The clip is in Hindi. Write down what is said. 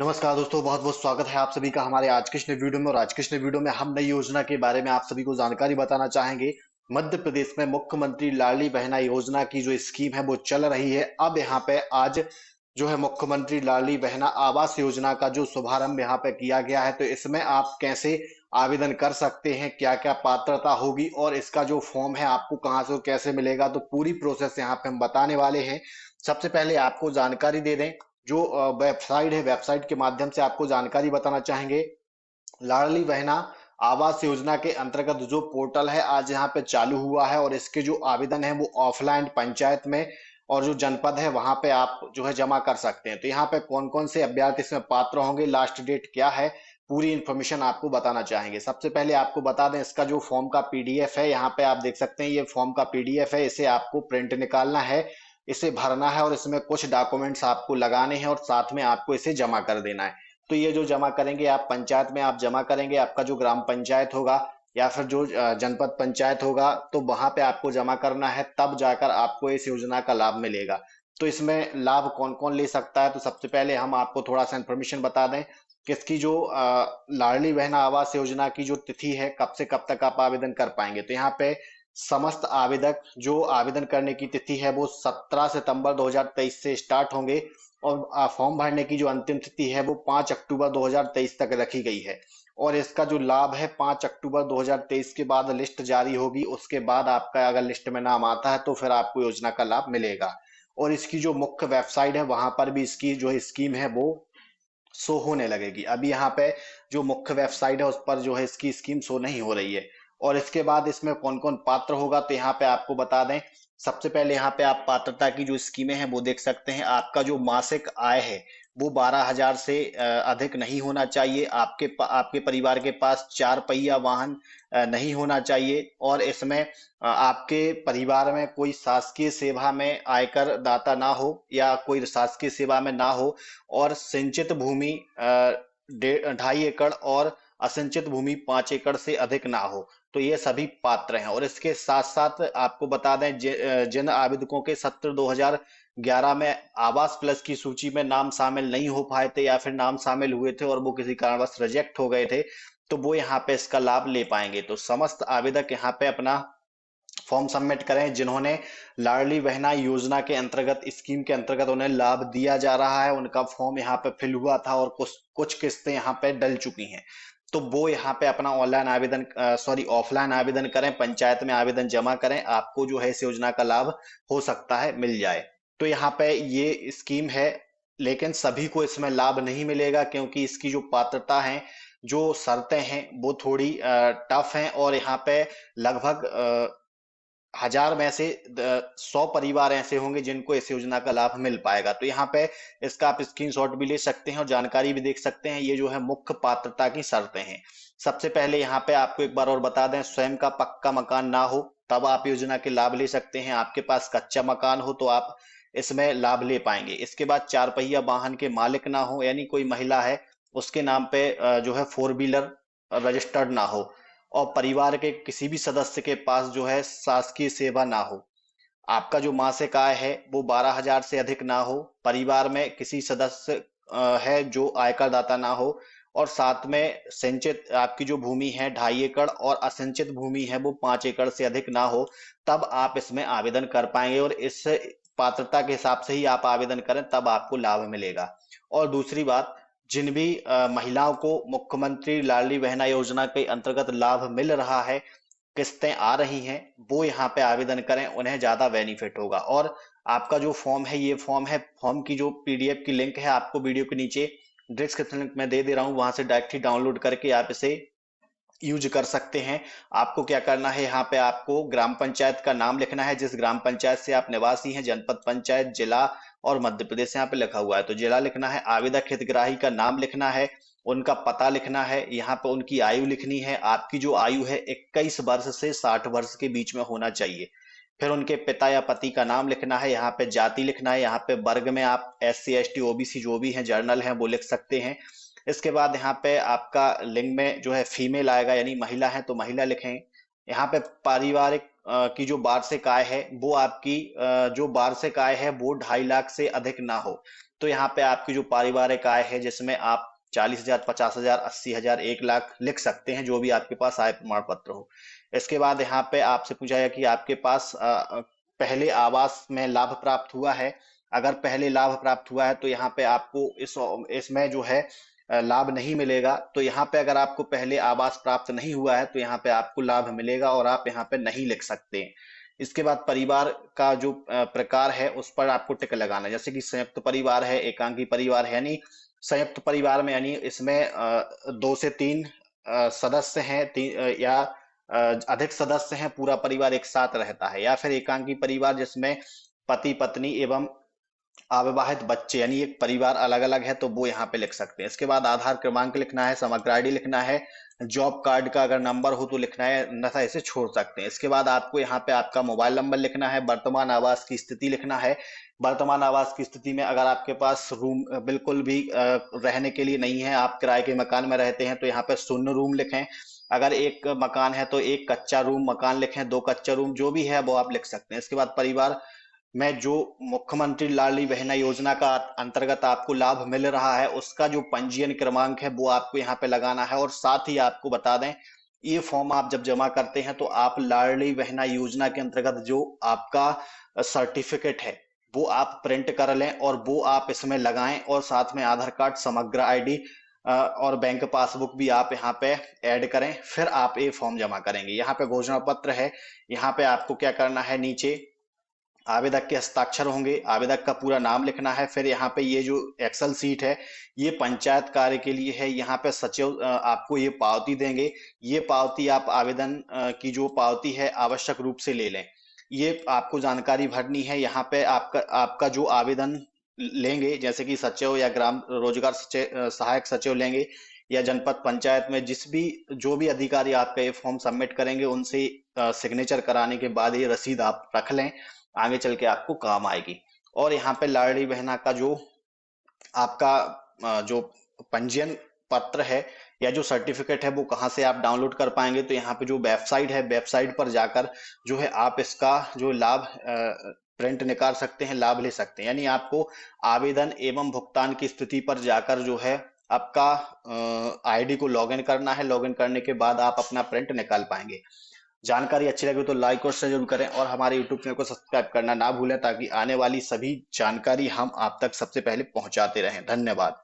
नमस्कार दोस्तों, बहुत बहुत स्वागत है आप सभी का हमारे आज के इस नए वीडियो में। और आज के इस नए वीडियो में हम नई योजना के बारे में आप सभी को जानकारी बताना चाहेंगे। मध्य प्रदेश में मुख्यमंत्री लाडली बहना योजना की जो स्कीम है वो चल रही है। अब यहाँ पे आज जो है मुख्यमंत्री लाडली बहना आवास योजना का जो शुभारंभ यहाँ पे किया गया है, तो इसमें आप कैसे आवेदन कर सकते हैं, क्या क्या पात्रता होगी और इसका जो फॉर्म है आपको कहाँ से और कैसे मिलेगा, तो पूरी प्रोसेस यहाँ पे हम बताने वाले हैं। सबसे पहले आपको जानकारी दे दें, जो वेबसाइट है, वेबसाइट के माध्यम से आपको जानकारी बताना चाहेंगे। लाडली बहना आवास योजना के अंतर्गत जो पोर्टल है आज यहाँ पे चालू हुआ है, और इसके जो आवेदन है वो ऑफलाइन पंचायत में और जो जनपद है वहां पे आप जो है जमा कर सकते हैं। तो यहाँ पे कौन कौन से अभ्यर्थी इसमें पात्र होंगे, लास्ट डेट क्या है, पूरी इंफॉर्मेशन आपको बताना चाहेंगे। सबसे पहले आपको बता दें, इसका जो फॉर्म का पीडीएफ है यहाँ पे आप देख सकते हैं, ये फॉर्म का पीडीएफ है। इसे आपको प्रिंट निकालना है, इसे भरना है और इसमें कुछ डॉक्यूमेंट्स आपको लगाने हैं और साथ में आपको इसे जमा कर देना है। तो ये जो जमा करेंगे आप पंचायत में आप जमा करेंगे, आपका जो ग्राम पंचायत होगा या फिर जो जनपद पंचायत होगा, तो वहां पे आपको जमा करना है, तब जाकर आपको इस योजना का लाभ मिलेगा। तो इसमें लाभ कौन कौन ले सकता है, तो सबसे पहले हम आपको थोड़ा सा इन्फॉर्मेशन बता दें कि इसकी जो लाडली बहना आवास योजना की जो तिथि है, कब से कब तक आप आवेदन कर पाएंगे। तो यहाँ पे समस्त आवेदक जो आवेदन करने की तिथि है वो 17 सितंबर 2023 से स्टार्ट होंगे, और फॉर्म भरने की जो अंतिम तिथि है वो 5 अक्टूबर 2023 तक रखी गई है। और इसका जो लाभ है 5 अक्टूबर 2023 के बाद लिस्ट जारी होगी, उसके बाद आपका अगर लिस्ट में नाम आता है तो फिर आपको योजना का लाभ मिलेगा। और इसकी जो मुख्य वेबसाइट है वहां पर भी इसकी जो स्कीम है वो शो होने लगेगी। अभी यहाँ पे जो मुख्य वेबसाइट है उस पर जो है इसकी स्कीम शो नहीं हो रही है। और इसके बाद इसमें कौन कौन पात्र होगा, तो यहाँ पे आपको बता दें। सबसे पहले यहाँ पे आप पात्रता की जो स्कीमें हैं वो देख सकते हैं। आपका जो मासिक आय है वो 12,000 से अधिक नहीं होना चाहिए। आपके परिवार के पास 4 पहिया वाहन नहीं होना चाहिए। और इसमें आपके परिवार में कोई शासकीय सेवा में आयकर दाता ना हो या कोई शासकीय सेवा में ना हो, और सिंचित भूमि 2.5 एकड़ और असिंचित भूमि 5 एकड़ से अधिक ना हो। तो ये सभी पात्र हैं। और इसके साथ साथ आपको बता दें, जिन आवेदकों के सत्र 2011 में आवास प्लस की सूची में नाम शामिल नहीं हो पाए थे या फिर नाम शामिल हुए थे और वो किसी कारणवश रिजेक्ट हो गए थे, तो वो यहाँ पे इसका लाभ ले पाएंगे। तो समस्त आवेदक यहाँ पे अपना फॉर्म सबमिट करें जिन्होंने लाडली बहना योजना के अंतर्गत, स्कीम के अंतर्गत उन्हें लाभ दिया जा रहा है। उनका फॉर्म यहाँ पे फिल हुआ था और कुछ कुछ किस्तें यहाँ पे डल चुकी हैं, तो वो यहाँ पे अपना ऑनलाइन आवेदन सॉरी ऑफलाइन आवेदन करें, पंचायत में आवेदन जमा करें, आपको जो है इस योजना का लाभ हो सकता है मिल जाए। तो यहाँ पे ये स्कीम है, लेकिन सभी को इसमें लाभ नहीं मिलेगा, क्योंकि इसकी जो पात्रता है, जो शर्तें हैं वो थोड़ी टफ हैं। और यहाँ पे लगभग 1000 में से 100 परिवार ऐसे होंगे जिनको इस योजना का लाभ मिल पाएगा। तो यहाँ पे इसका आप स्क्रीनशॉट भी ले सकते हैं और जानकारी भी देख सकते हैं। ये जो है मुख्य पात्रता की शर्तें हैं। सबसे पहले यहाँ पे आपको एक बार और बता दें, स्वयं का पक्का मकान ना हो तब आप योजना के लाभ ले सकते हैं। आपके पास कच्चा मकान हो तो आप इसमें लाभ ले पाएंगे। इसके बाद 4 पहिया वाहन के मालिक ना हो, यानी कोई महिला है उसके नाम पे जो है 4 व्हीलर रजिस्टर्ड ना हो, और परिवार के किसी भी सदस्य के पास जो है शासकीय सेवा ना हो। आपका जो मासिक आय है वो 12,000 से अधिक ना हो, परिवार में किसी सदस्य है जो आयकर दाता ना हो, और साथ में सिंचित आपकी जो भूमि है 2.5 एकड़ और असिंचित भूमि है वो 5 एकड़ से अधिक ना हो, तब आप इसमें आवेदन कर पाएंगे। और इस पात्रता के हिसाब से ही आप आवेदन करें तब आपको लाभ मिलेगा। और दूसरी बात, जिन भी महिलाओं को मुख्यमंत्री लाडली बहना योजना के अंतर्गत लाभ मिल रहा है, किस्तें आ रही हैं, वो यहाँ पे आवेदन करें, उन्हें ज्यादा बेनिफिट होगा। और आपका जो फॉर्म है, ये फॉर्म है, फॉर्म की जो पीडीएफ की लिंक है आपको वीडियो के नीचे डिस्क्रिप्शन लिंक में दे दे रहा हूँ, वहां से डायरेक्टली डाउनलोड करके आप इसे यूज कर सकते हैं। आपको क्या करना है, यहाँ पे आपको ग्राम पंचायत का नाम लिखना है, जिस ग्राम पंचायत से आप निवासी हैं, जनपद पंचायत, जिला और मध्य प्रदेश यहाँ पे लिखा हुआ है तो जिला लिखना है। आवेदक हितग्राही का नाम लिखना है, उनका पता लिखना है, यहाँ पे उनकी आयु लिखनी है। आपकी जो आयु है 21 वर्ष से 60 वर्ष के बीच में होना चाहिए। फिर उनके पिता या पति का नाम लिखना है, यहाँ पे जाति लिखना है, यहाँ पे वर्ग में आप SC ST OBC जो भी हैं, जर्नल हैं, वो लिख सकते हैं। इसके बाद यहाँ पे आपका लिंग में जो है फीमेल आएगा, यानी महिला है तो महिला लिखें। यहाँ पे पारिवारिक की जो वार्षिक आय है वो आपकी जो वार्षिक आय है वो 2.5 लाख से अधिक ना हो। तो यहाँ पे आपकी जो पारिवारिक आय है जिसमें आप 40,000, 50,000, 80,000, 1 लाख लिख सकते हैं, जो भी आपके पास आय प्रमाण पत्र हो। इसके बाद यहाँ पे आपसे पूछा है कि आपके पास पहले आवास में लाभ प्राप्त हुआ है। अगर पहले लाभ प्राप्त हुआ है तो यहाँ पे आपको इसमें जो है लाभ नहीं मिलेगा। तो यहाँ पे अगर आपको पहले आवास प्राप्त नहीं हुआ है तो यहाँ पे आपको लाभ मिलेगा और आप यहाँ पे नहीं लिख सकते हैं। इसके बाद परिवार का जो प्रकार है उस पर आपको टिक लगाना है, जैसे कि संयुक्त परिवार है, एकांकी परिवार है। यानी संयुक्त परिवार में यानी इसमें 2 से 3 सदस्य हैं, या अधिक सदस्य हैं, पूरा परिवार एक साथ रहता है। या फिर एकांकी परिवार जिसमें पति पत्नी एवं अविवाहित बच्चे यानी एक परिवार अलग अलग है, तो वो यहाँ पे लिख सकते हैं। इसके बाद आधार क्रमांक लिखना है, समग्र आईडी लिखना है, जॉब कार्ड का अगर नंबर हो तो लिखना है, अन्यथा इसे छोड़ सकते हैं। इसके बाद आपको यहाँ पे आपका मोबाइल नंबर लिखना है, वर्तमान आवास की स्थिति लिखना है। वर्तमान आवास की स्थिति में अगर आपके पास रूम बिल्कुल भी रहने के लिए नहीं है, आप किराए के मकान में रहते हैं, तो यहाँ पे शून्य रूम लिखें। अगर एक मकान है तो एक कच्चा रूम मकान लिखें, 2 कच्चा रूम, जो भी है वो आप लिख सकते हैं। इसके बाद परिवार में जो मुख्यमंत्री लाडली बहना योजना का अंतर्गत आपको लाभ मिल रहा है उसका जो पंजीयन क्रमांक है वो आपको यहाँ पे लगाना है। और साथ ही आपको बता दें, ये फॉर्म आप जब जमा करते हैं तो आप लाडली बहना योजना के अंतर्गत जो आपका सर्टिफिकेट है वो आप प्रिंट कर लें और वो आप इसमें लगाएं, और साथ में आधार कार्ड, समग्र आईडी और बैंक पासबुक भी आप यहाँ पे ऐड करें। फिर आप ये फॉर्म जमा करेंगे। यहाँ पे घोषणा पत्र है, यहाँ पे आपको क्या करना है, नीचे आवेदक के हस्ताक्षर होंगे, आवेदक का पूरा नाम लिखना है। फिर यहाँ पे ये जो एक्सेल सीट है ये पंचायत कार्य के लिए है। यहाँ पे सचिव आपको ये पावती देंगे। ये पावती आप आवेदन की जो पावती है आवश्यक रूप से ले लें। ये आपको जानकारी भरनी है। यहाँ पे आपका आपका जो आवेदन लेंगे, जैसे कि सचिव या ग्राम रोजगार सहायक सचिव लेंगे, या जनपद पंचायत में जो भी अधिकारी आपका ये फॉर्म सबमिट करेंगे उनसे सिग्नेचर कराने के बाद ये रसीद आप रख लें, आगे चल के आपको काम आएगी। और यहाँ पे लाडली बहना का जो आपका जो पंजीयन पत्र है या जो सर्टिफिकेट है वो कहाँ से आप डाउनलोड कर पाएंगे, तो यहाँ पे जो वेबसाइट है, वेबसाइट पर जाकर जो है आप इसका जो लाभ प्रिंट निकाल सकते हैं, लाभ ले सकते हैं। यानी आपको आवेदन एवं भुगतान की स्थिति पर जाकर जो है आपका आईडी को लॉगिन करना है। लॉगिन करने के बाद आप अपना प्रिंट निकाल पाएंगे। जानकारी अच्छी लगी तो लाइक और शेयर जरूर करें और हमारे यूट्यूब चैनल को सब्सक्राइब करना ना भूलें, ताकि आने वाली सभी जानकारी हम आप तक सबसे पहले पहुंचाते रहें। धन्यवाद।